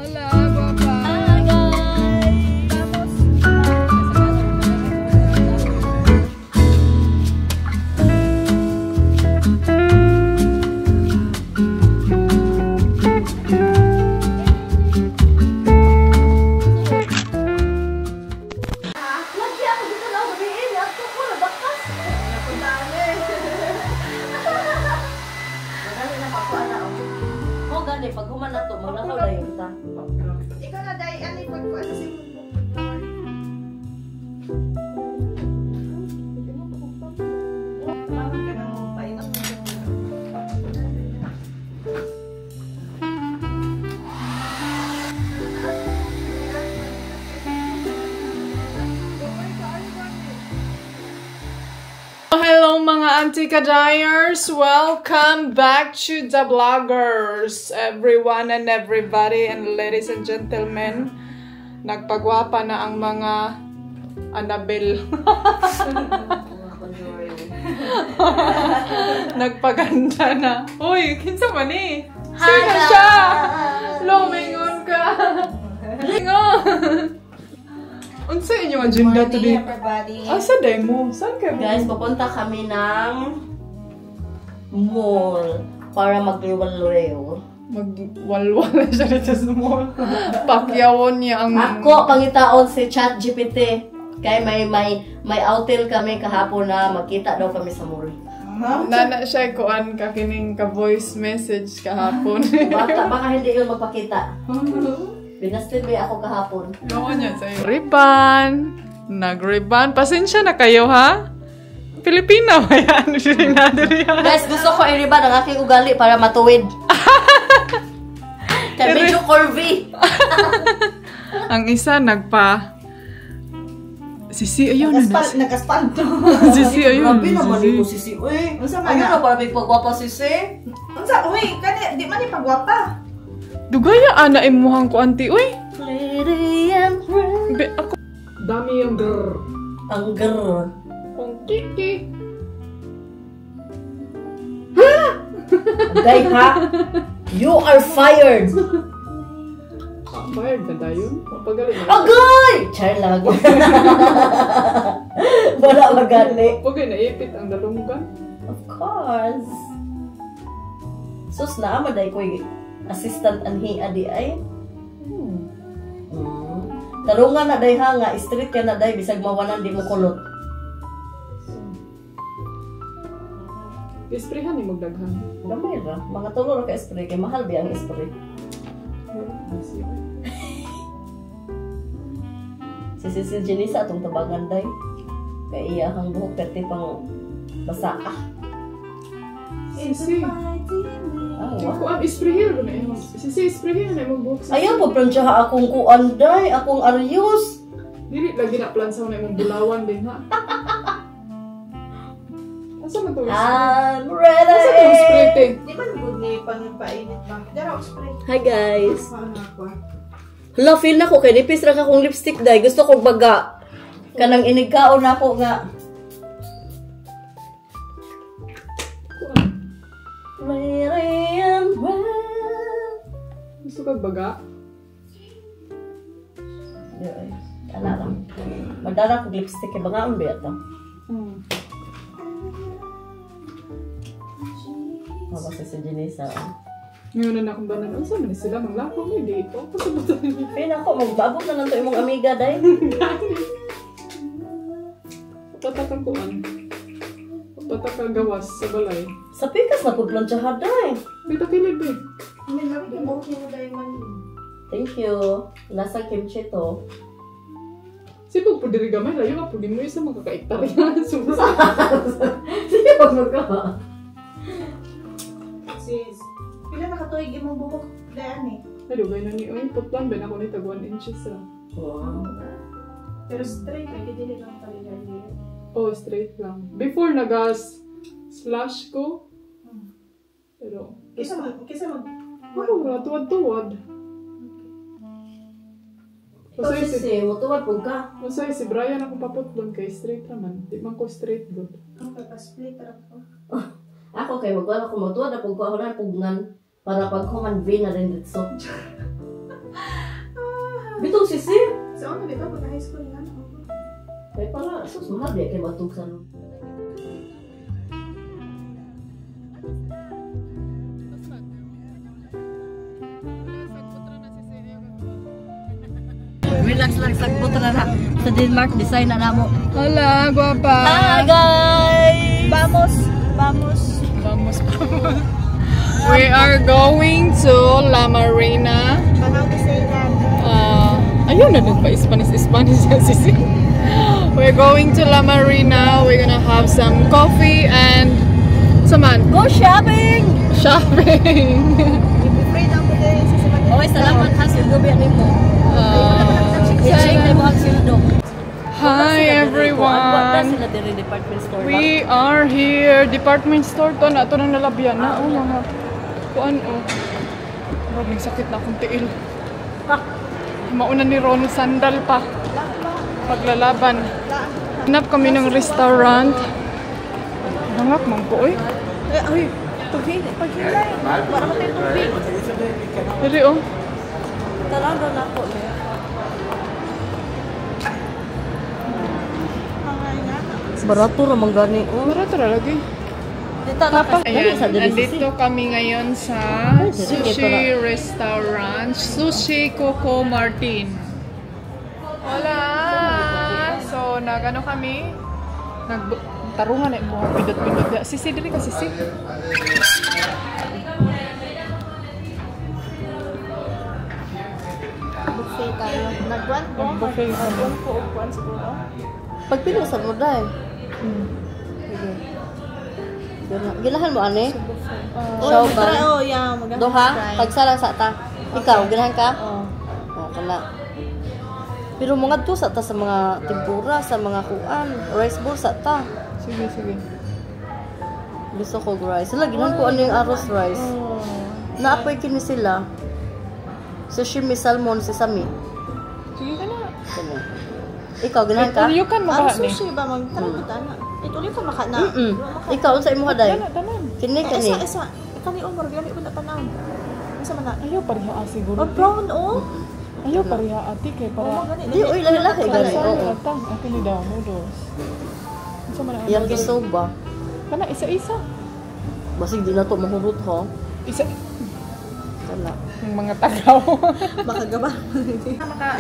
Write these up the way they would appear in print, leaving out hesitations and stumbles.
Hola, guapa. Hi guys! Lagi ako dito na sabihin. Ako po, nabakas. Madali na pakuala ako. O gani, pag human na to, maglakaw na yun ta. Ikaw na dahil ano yung pagkuhan sa simon mo. Parang ka nang painap mo. Hello mga Auntie Kadayers! Welcome back to the vloggers! Everyone and everybody and ladies and gentlemen. Nagpagwapa na ang mga Annabelle. Nagpaganda na. Uy, kinsa man eh? Sino siya? Lumingon ka! Lingon! Unsa inyong agenda today? Everybody. Asa day mo? Saan kayo? Guys, pupunta kami ng mall para magliwal-liw. Magwalwala siya dito sa mall. Pakyawon niya ang... Ako, pangitaon si ChatGPT. Kaya may outil kami kahapon na magkita daw kami sa mall. Nana siya kuan kakining ka-voice message kahapon. Baka hindi yun magpakita. Binasted ba ako kahapon? Gawa niya sa'yo. Riban. Nag-riban. Pasensya na kayo, ha? Pilipina ba yan? Guys, gusto ko i-riban ang aking ugali para matuwid. Kaya medyo curvy. Ang isa nagpa... Sisi, ayun na. Nagaspalto. Sisi, ayun. Grabe naman ito, Sisi. Uy, Unsa man ayun na? na para may pagwapa, Sisi. Unsa, uy, kani, di man yung pagwapa. Dugaya, ana imuhang ko, auntie. Uy! Lady and friend. Ako... Dami yung grrr. Ang grrr. Ang kiki. Day ha? You are fired. Fired na tayo. Pagaling na. Agay! Char lang. Wala magali. Pagay naipit ang dalunggan. Of course. Sus na, maday ko assistant anhi adi ay. Tarungan na day ha nga, street ka na day, bisag mawanan di mo kulot. Isprehan ni magdaghan. Gamay ra, mga tulo ra ka spray, kay mahal ba ang spray? Si Jenisa atong tabangan day. Kay iya hang buhok perti pang basa. Sisi. Ah, Ako ang isprehan na yun. Sisi, isprehan na yung buhok. ayaw po pransyaha akong kuanday, akong aryos. Dili lagi na plansaw na yung bulawan din ha. Asa man to? I'm Asa to spray ready! te? Di man good ni pang-painit ba? Dara, spray. Hi guys! Paano ako? Hala, feel na ko kay nipis ra ka kong lipstick day. Gusto ko baga. Kanang inigkaon na ako nga. Lady and friend. Gusto ka baga? Ana lang. Madara ko lipstick kay bangaon ba ito? Mabasa si Jenisa. Ngayon na akong banan. Asa man sila? Manglakaw mo dito. Pasabutan niyo. Ay nako, magbabog na lang to imong amiga day. Patatang kuan. Patatang gawas sa balay. Sa pikas na po planchahan day. Bita kilid eh. Hindi na rin yung okay mo dahil man. Thank you. Nasa kimchi to. Sipag po diri gamay. Layo nga po di mo isa makakaiktarya. Sobrang. Sige, pag magkama. Sis, pila nakatuig imong buhok daan eh. Ay, dugay na ni Oy. Putlan ba na ako ni tag 1 inches ra. Wow. Pero straight, lagi dili lang pala niya. Oh, straight lang. Before nagas-slash ko. Pero, Kisa mag... ako nga, tuwad-tuwad. Masay Kasi si, mutuwad po ka. masay si Brian ako paputlon kay straight naman. Di man ko straight good. Ang pagka-split ra ko. Ako kay mutuwad na po ko ako na pugngan para pag human V na rin dito. Bitong sisi. Sa ano dito pag high school na. Kaya pala, susunod eh, kaya matug sa no. Relax lang, sagbot na na. Sa Denmark, design na namo. Hala, guwapa. Hi guys! Vamos. Vamos. Vamos, vamos. We are going to La Marina. How to say that? Ayun na nagpa-Spanish Sisi. We're going to La Marina. We're gonna have some coffee and saman. Go shopping! Shopping. Free na ko din sa sabag. Okay, salamat ha, sildo biya nimo. I-check na mo ang sildo. Hi everyone. Sila diri department store ba? We are here. Department store to na. Ito nang nalabyan na. Oh, mga kuan oh. Maraming sakit na akong tiil. Mauna ni Ron sandal pa. Paglalaban. Hanap kami ng restaurant. Hangak man po eh. Ay, tubig. Paghilay. Para matay tubig. Dili oh. Talaga na po. Barato ra man gani. Barato ra lagi. Dito na pa. Ayan, nandito kami ngayon sa sushi restaurant, Sushi Coco Martin. Hola! So, nagano kami? Nagtarungan na yung mga pindot-pindot. Sisi, dili ka sisi. Buffet tayo. Nag-run po. Buffet tayo. Nag-run po. Upuan siguro. Pagpilisan mo dahil. Sige. Ginahan mo ane? Show ba? Oh, yeah. Maganda. Doha? Pagsalang sa ta. Ikaw, ginahan ka? Oh. Oo, kala. Pero mga to sa ta sa mga tempura, sa mga kuan, rice bowl sa ta. Sige, sige. Gusto ko rice. Sila, ginahan ko ano yung arroz rice. Naapoy kini sila. Sashimi salmon, sesame. Sige ka na. Ganun. Ikaw, ginahan ka? You can Ang maka ni. sushi ba? Magtanong ka na. Ituloy ka maka na. Ikaw, unsa imo haday? Tanan. Kini kani. Isa. Kani Omar, gani ko na tanaw. Isa man na. Ayaw pariha siguro. Oh, brown, oh. Ayaw pariha ati kay Oh, para. gani. Di, uy, lahi-lahi gani. Oo. Atang, akin ni daw noodles. Unsa man ang Yakisoba. Kana isa-isa. Basig di na to mahurot ha. Isa Kala. ng mga tagaw. Makagaba.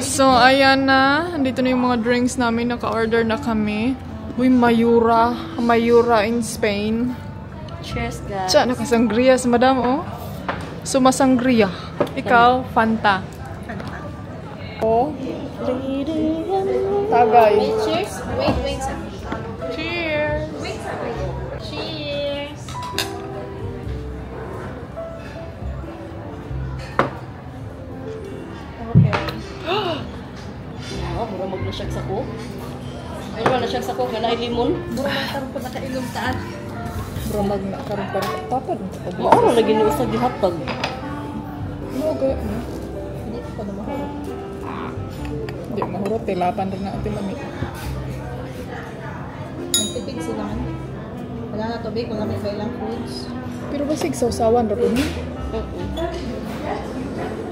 So, ayan na. Andito na yung mga drinks namin. Naka-order na kami. Uy, Mayura. Mayura in Spain. Cheers, guys. Tsa, nakasangria sa madam, oh. Sumasangria. Ikaw, Fanta. Oh. Tagay. Cheers. Wait. Cheers. Cheers. Oh, mura mag-nasyag sa ko. Mura nasyag sa ko, kanay limon. Mura man karon po nakailom taan. Bro, magna-karoon pa rin. Tapad. Mauro na ginuusag gihatag. Ano kaya? Hindi ko na mahurot. Hindi, mahurot. Tilapan rin na ate mami. Nagtipid sila man. Wala na tubig, wala may kailang foods. Pero basig sausawan ra po ni.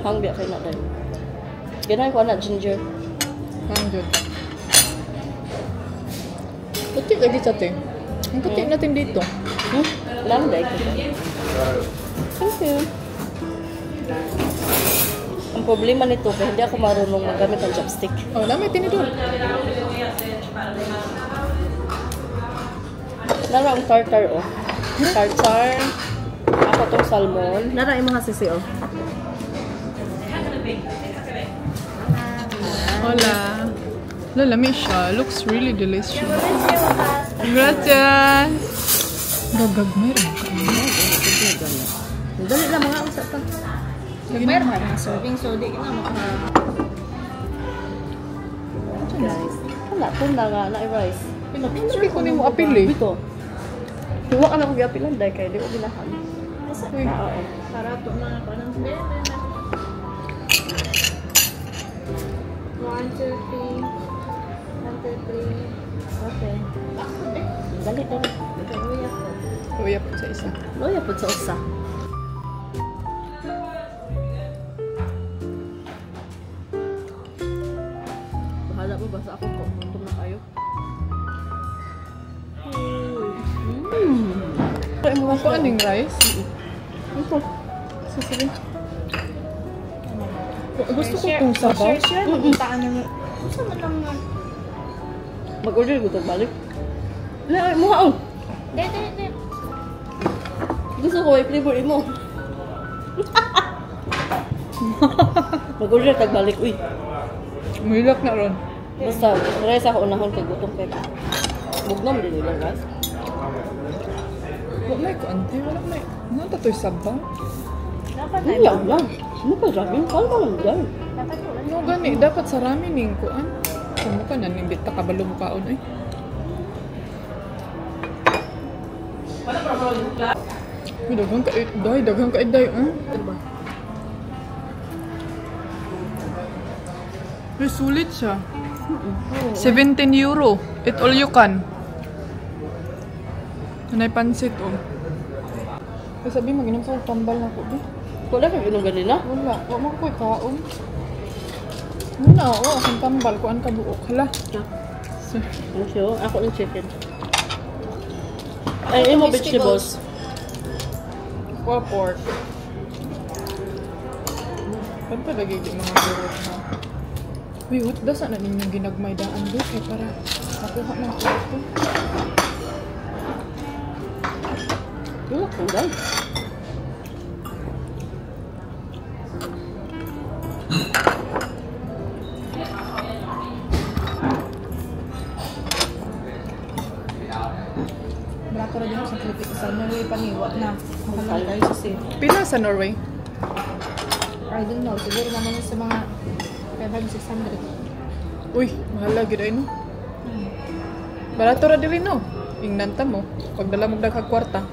Hangbi kay na dahil. Ganahan ko na ginger. Hanjud. Puti lagi sa te. Ang puti natin dito. Lang dahil ko. Thank you. Ang problema nito, kaya hindi ako marunong magamit ng chopstick. Oh, dami tinidor. Nara ang tartar, oh. Tartar. Ako tong salmon. Nara yung mga sisi, oh. Hola. Lalami siya. Looks really delicious. Gracias. Gagag meron ka. Dali lang mga usap pa. Meron man na serving, so di na maka... Guys. Wala, tunda nga na rice. Hindi ko ni mo apili. Bito. Huwag ka na kong gapilan dahil kayo. Di ko binahan. Uy. Oo. Para ito na ako ng bebe. 1, 2, 3. 1, 2, 3. Okay. Dali, dali. Kaluya po. Uya po sa isa. Loya po sa usa. Wala mo basta ako ko. Gutom na kayo. Ako aning rice? Ito. Sige. Gusto ko itong sabaw. Share, magpuntaan naman. Gusto mo lang nga. Mag-order ko balik. Ay, mukha oh. Hindi. Gusto ko ay flavor mo. Mag-order balik. Uy. Milak na ron. Basta, rice ako unahon kay gutom kay. Bugnom din nila guys. Wala ko ante, wala may. Ano to sabaw? Dapat na. Iya lang. Ano pa sabi? Kalma lang dyan. Dapat ko lang. No gani, dapat sa rami ning kuan. Kamo ka na nimbit ta kabalo mo kaon ay. Daghang ka iday, Ano ba? Ay, sulit siya. 17 euro. Eat all you can. Nanay pansit, oh. Ay, sabi, mag-inom sa tambal na ko, di. Wala kang inom ganina? Wala. Wala mo ko ikaon. Muna, oo. Akong tambal. Kuan ka buok. Hala. Ano siya? Ako ng chicken. Ay, imo vegetables. Kuha pork. Ba't pa lagi mga burot na? Uy, what da sana ninyong ginagmay daan doon? Eh, para makuha ng porto. Wala kang guys. Barato rin ako sa Pilipinas. Sa Norway paniwa na. Mahal tayo sa sale. Pila sa Norway? I don't know. Siguro naman sa mga 500-600. Uy, mahal lagi rin, no? Barato ra diri, no? Ingnan ta mo. Pagdala mo daghang kwarta.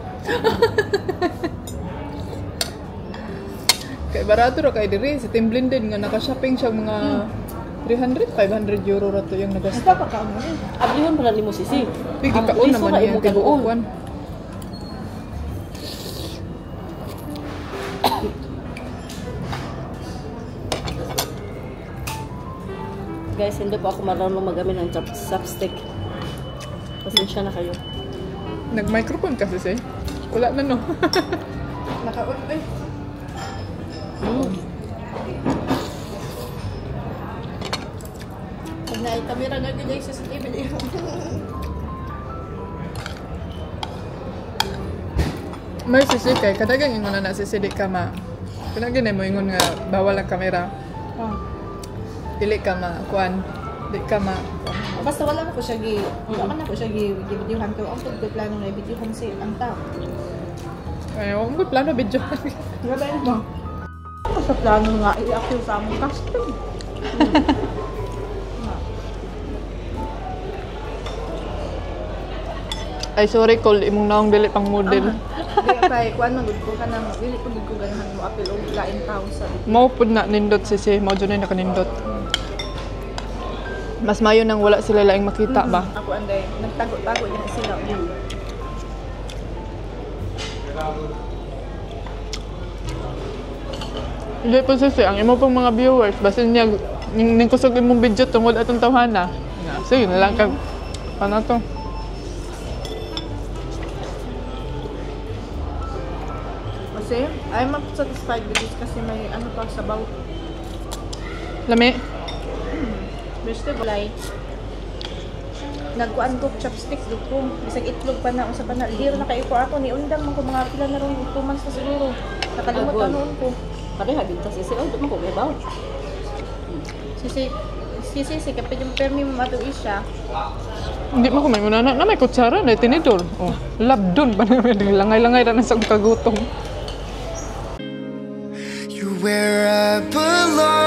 Kay barato ra kay diri. Si Team Blended nga naka-shopping siya mga 300, 500 euro ra to yung nagasta. Basta pagkaon mo rin. Ablihon pala ni mo sisi. Bigi kaon naman yung tibuokwan. Guys, hindi po ako marunong magamit ng chopstick. Pasensya na kayo. Nag-microphone kasi siya. Wala na, no? Nakaon eh. Pag na-camera na ganyan sa CCTV niya. May sisi kay kadagang ingon na sisidi ka ma. Pinagin mo ingon nga bawal ang kamera. Dili ka ma kuan. Di ka ma. Basta wala na ko siya wala na ko siya gi-videohan ko. Ang pagplano na i-videohan si ang tao. Ay, wag mo plano video. Grabe mo. Ako sa plano nga i-active sa among custom. Ay sorry call imong naong dili pang model. Di kay kuan man gud ko kanang dili ko gud ko ganahan mo apil og lain tao sa. Mao pud na nindot sisi, mao jud na nakanindot. Mas mayo nang wala sila laing makita ba. Ako anday nagtago-tago niya sila. Hindi po sisi, ang imo pong mga viewers, basin niya ning kusog imong video tungod atong tawhana. Sige na lang kag ano to. Kasi I'm not satisfied with this kasi may ano pa sabaw. Lami. Vegetable ay nagkuan ko chopsticks dito ko. Bisag itlog pa na usa pa na. Diro na kay ko ako ni undang man ko mga pila na ron 2 months na siguro. Nakalimot na noon ko. Pareha din ta sisi. Oh, di mo ko gabaw. Sisi kapag yung permi mo mato isya. Hindi mo ko may muna na may kutsara na tinidor. Oh, labdon pa naman langay-langay ra na sa kagutong. You're where I belong.